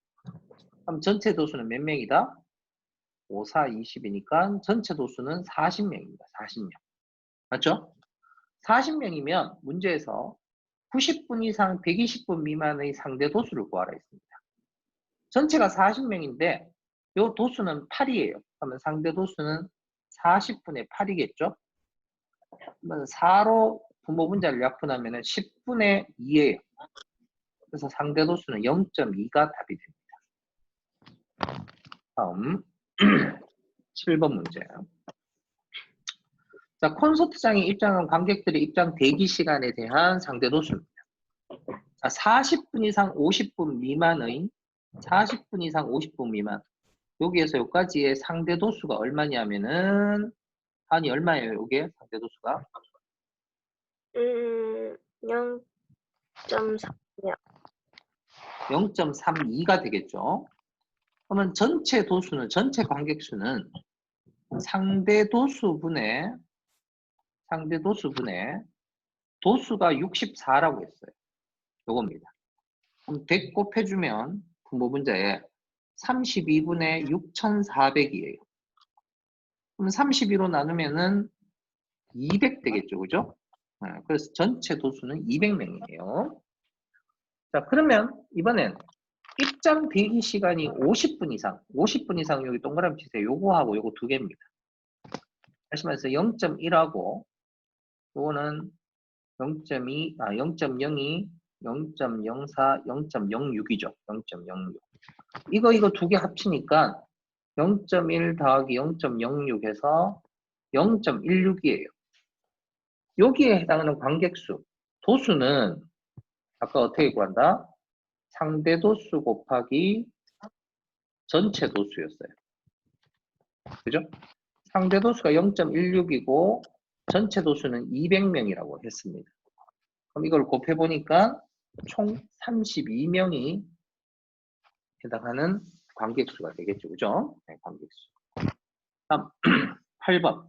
A: 그럼 전체 도수는 몇 명이다? 5, 4, 20이니까 전체 도수는 40명입니다. 40명. 맞죠? 40명이면 문제에서 90분 이상 120분 미만의 상대 도수를 구하라 했습니다. 전체가 40명인데 이 도수는 8이에요. 그러면 상대 도수는 40분의 8이겠죠? 그러면 4로 분모 분자를 약분하면 10분의 2예요. 그래서 상대 도수는 0.2가 답이 됩니다. 다음 7번 문제. 자, 콘서트장에 입장한 관객들의 입장 대기 시간에 대한 상대 도수입니다. 자, 40분 이상 50분 미만의 40분 이상 50분 미만 여기에서 여기까지의 상대 도수가 얼마냐면은 한이 얼마예요? 이게 상대 도수가
B: 0.3이요.
A: 0.32가 되겠죠. 그러면 전체 도수는 전체 관객 수는 상대 도수분의 도수가 64라고 했어요. 요겁니다. 그럼 100 곱해주면 분모 분자에 32분의 6,400이에요. 그럼 32로 나누면은 200 되겠죠, 그죠? 그래서 전체 도수는 200명이에요. 자, 그러면 이번엔 입장 대기 시간이 50분 이상 여기 동그라미 치세요. 요거하고 요거 두 개입니다. 다시 말해서 0.1하고 요거는 0.2, 0.02, 0.04, 0.06이죠. 0.06. 이거 두 개 합치니까 0.1 더하기 0.06에서 0.16이에요. 여기에 해당하는 관객수, 도수는 아까 어떻게 구한다? 상대 도수 곱하기 전체 도수였어요. 그죠? 상대 도수가 0.16이고 전체 도수는 200명이라고 했습니다. 그럼 이걸 곱해보니까 총 32명이 해당하는 관객수가 되겠죠. 그죠? 네, 관객수. 다음 8번.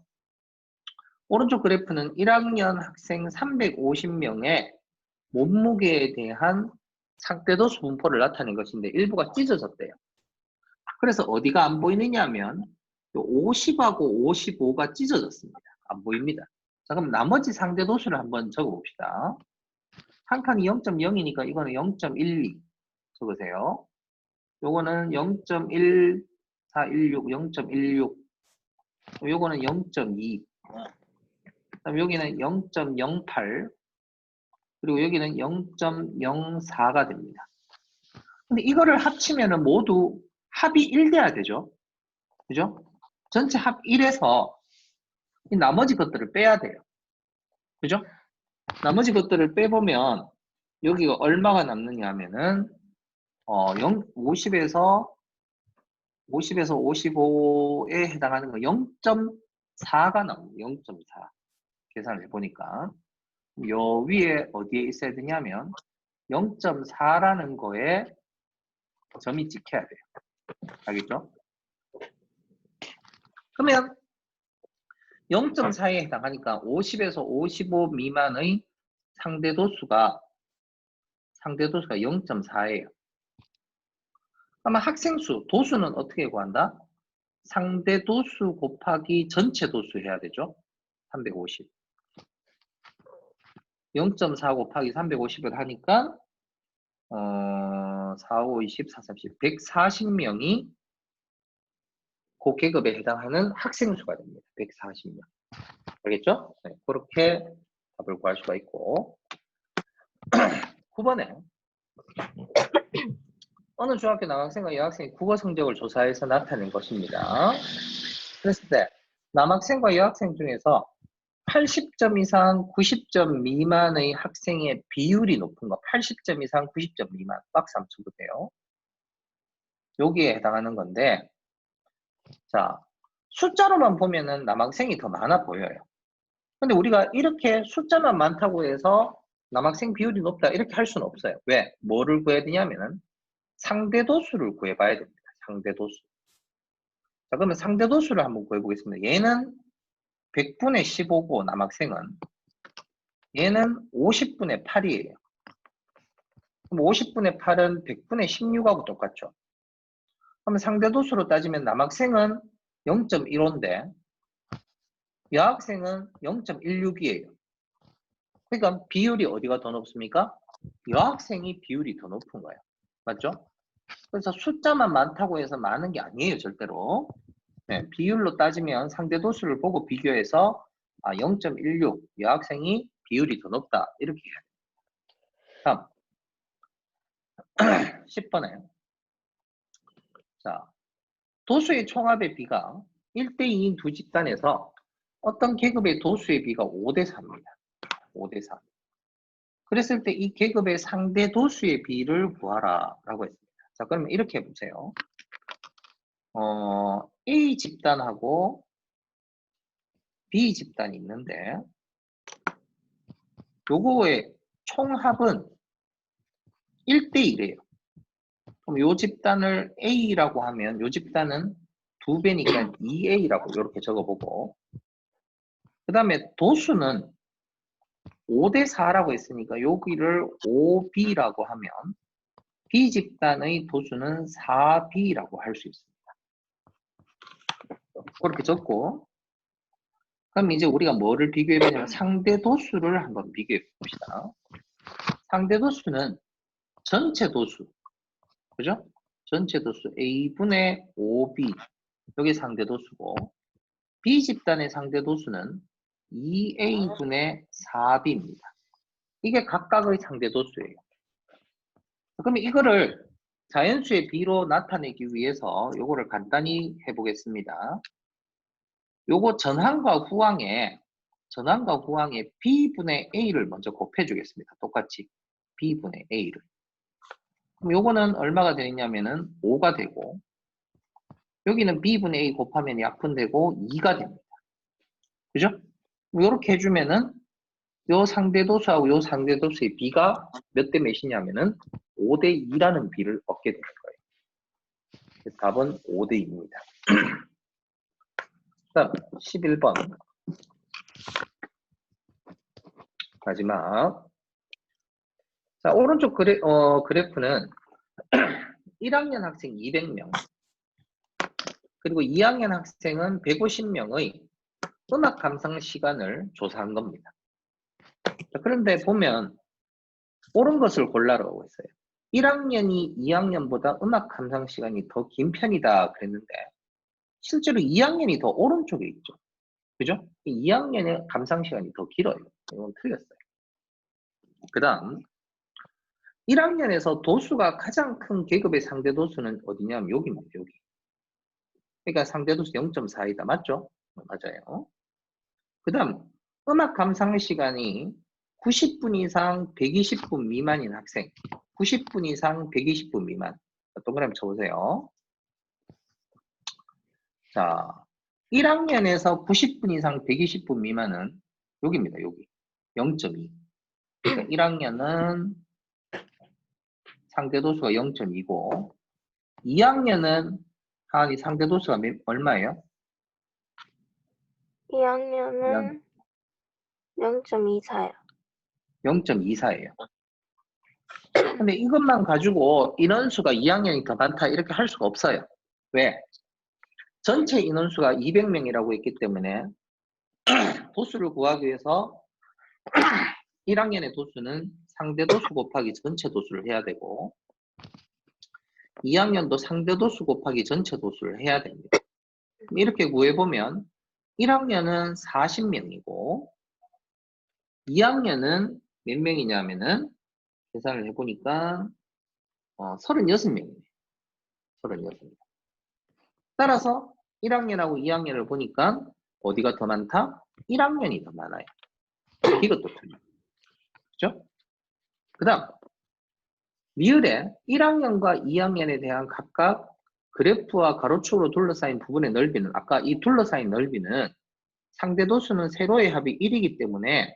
A: 오른쪽 그래프는 1학년 학생 350명의 몸무게에 대한 상대도수 분포를 나타낸 것인데 일부가 찢어졌대요. 그래서 어디가 안 보이느냐 하면 50하고 55가 찢어졌습니다. 안 보입니다. 자, 그럼 나머지 상대도수를 한번 적어봅시다. 한 칸이 0.0이니까 이거는 0.12 적으세요. 요거는 0.1416, 0.16. 요거는 0.2. 그다음 여기는 0.08. 그리고 여기는 0.04가 됩니다. 근데 이거를 합치면은 모두 합이 1 돼야 되죠. 그죠? 전체 합 1에서 이 나머지 것들을 빼야 돼요. 그죠? 나머지 것들을 빼보면 여기가 얼마가 남느냐 하면은 50에서 55에 해당하는 거 0.4가 나옵니다. 0.4 계산을 해보니까 요 위에 어디에 있어야 되냐면 0.4라는 거에 점이 찍혀야 돼요. 알겠죠? 그러면 0.4에 해당하니까 50에서 55 미만의 상대 도수가 0.4예요. 그러면 학생 수, 도수는 어떻게 구한다? 상대 도수 곱하기 전체 도수 해야 되죠. 350. 0.4 곱하기 350을 하니까 4, 5, 20, 4, 30, 140명이 그 계급에 해당하는 학생 수가 됩니다. 140명. 알겠죠? 네, 그렇게 답을 구할 수가 있고 9번에 어느 중학교 남학생과 여학생의 국어 성적을 조사해서 나타낸 것입니다. 그랬을 때 남학생과 여학생 중에서 80점 이상 90점 미만의 학생의 비율이 높은 거 80점 이상 90점 미만 박스 한번 쳐보세요. 여기에 해당하는 건데 자 숫자로만 보면은 남학생이 더 많아 보여요. 근데 우리가 이렇게 숫자만 많다고 해서 남학생 비율이 높다 이렇게 할 수는 없어요. 왜? 뭐를 구해야 되냐면은 상대도수를 구해봐야 됩니다. 상대도수. 자, 그러면 상대도수를 한번 구해보겠습니다. 얘는 100분의 15고 남학생은 얘는 50분의 8이에요. 그럼 50분의 8은 100분의 16하고 똑같죠. 그러면 상대도수로 따지면 남학생은 0.15인데 여학생은 0.16이에요. 그러니까 비율이 어디가 더 높습니까? 여학생이 비율이 더 높은 거예요. 맞죠? 그래서 숫자만 많다고 해서 많은 게 아니에요, 절대로. 네, 비율로 따지면 상대 도수를 보고 비교해서 0.16 여학생이 비율이 더 높다 이렇게 해야 돼요. 다음 10번에 자 도수의 총합의 비가 1대2인 두 집단에서 어떤 계급의 도수의 비가 5대4입니다. 5대4. 그랬을 때 이 계급의 상대 도수의 비를 구하라 라고 했습니다. 자 그러면 이렇게 해보세요. A 집단하고 B 집단이 있는데 요거의 총합은 1대1이에요. 그럼 요 집단을 A라고 하면 요 집단은 2배니까 2A라고 이렇게 적어보고 그 다음에 도수는 5대4라고 했으니까 여기를 5B라고 하면 B 집단의 도수는 4B라고 할 수 있습니다. 그렇게 적고 그럼 이제 우리가 뭐를 비교해보냐면 상대 도수를 한번 비교해 봅시다. 상대 도수는 전체 도수 그죠? 전체 도수 A분의 5B 여기 상대 도수고 B 집단의 상대 도수는 2A분의 4B입니다. 이게 각각의 상대 도수예요. 그러면 이거를 자연수의 B로 나타내기 위해서 요거를 간단히 해보겠습니다. 요거 전항과 후항에 B분의 A를 먼저 곱해주겠습니다. 똑같이 B분의 A를. 그럼 요거는 얼마가 되냐면은 5가 되고 여기는 B분의 A 곱하면 약분되고 2가 됩니다. 그죠? 이렇게 해주면은 요 상대도수하고 요 상대도수의 B가 몇 대 몇이냐면은 5대 2라는 B를 얻게 되는 거예요. 그래서 답은 5대 2입니다. 다음 11번 마지막 자 오른쪽 그래프는 1학년 학생 200명 그리고 2학년 학생은 150명의 음악 감상 시간을 조사한 겁니다. 자, 그런데 보면 옳은 것을 골라라고 했어요. 1학년이 2학년보다 음악 감상 시간이 더 긴 편이다 그랬는데 실제로 2학년이 더 오른쪽에 있죠. 그죠? 2학년의 감상 시간이 더 길어요. 이건 틀렸어요. 그 다음 1학년에서 도수가 가장 큰 계급의 상대 도수는 어디냐면 여기입니다. 여기. 그러니까 상대 도수 0.4이다. 맞죠? 맞아요. 그 다음 음악 감상 시간이 90분 이상 120분 미만인 학생. 90분 이상 120분 미만. 동그라미 쳐보세요. 자, 1학년에서 90분 이상 120분 미만은 여기입니다. 여기. 0.2. 그러니까 1학년은 상대 도수가 0.2고 2학년은 하은이 상대 도수가 얼마예요?
B: 2학년은 0.24요.
A: 0.24예요. 근데 이것만 가지고 인원수가 2학년이 더 많다 이렇게 할 수가 없어요. 왜? 전체 인원수가 200명이라고 했기 때문에 도수를 구하기 위해서 1학년의 도수는 상대 도수 곱하기 전체 도수를 해야 되고 2학년도 상대 도수 곱하기 전체 도수를 해야 됩니다. 이렇게 구해보면 1학년은 40명이고 2학년은 몇 명이냐면은 계산을 해보니까 36명이네요. 36명. 따라서 1학년하고 2학년을 보니까 어디가 더 많다? 1학년이 더 많아요. 이것도 틀려. 그죠? 그 다음 미을에 1학년과 2학년에 대한 각각 그래프와 가로축으로 둘러싸인 부분의 넓이는 아까 이 둘러싸인 넓이는 상대 도수는 세로의 합이 1이기 때문에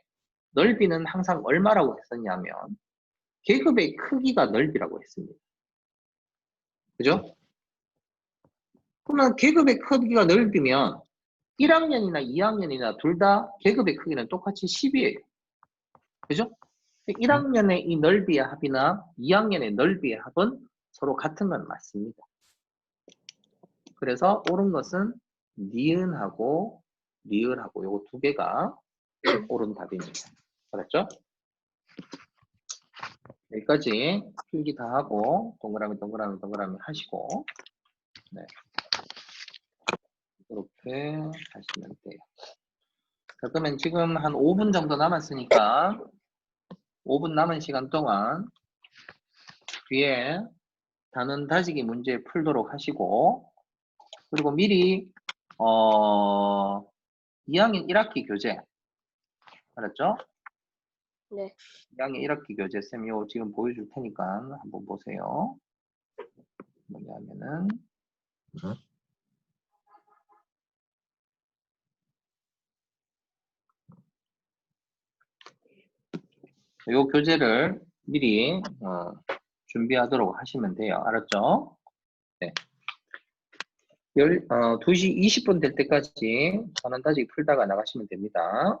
A: 넓이는 항상 얼마라고 했었냐면 계급의 크기가 넓이라고 했습니다. 그죠? 그러면 계급의 크기가 넓으면 1학년이나 2학년이나 둘 다 계급의 크기는 똑같이 10이에요. 그죠? 1학년의 이 넓이의 합이나 2학년의 넓이의 합은 서로 같은 건 맞습니다. 그래서 옳은 것은 니은하고 리을하고 요거 두 개가 옳은 답입니다. 알았죠? 여기까지 필기 다 하고 동그라미 하시고 네. 이렇게 하시면 돼요. 자, 그러면 지금 한 5분 정도 남았으니까 5분 남은 시간 동안 뒤에 단원 다지기 문제 풀도록 하시고 그리고 미리 2학년 1학기 교재 알았죠?
C: 네.
A: 2학년 1학기 교재 쌤이 요 지금 보여줄 테니까 한번 보세요. 뭐냐면은 요 교재를 미리 준비하도록 하시면 돼요. 알았죠? 네. 2시 20분 될 때까지 단원 다지기 풀다가 나가시면 됩니다.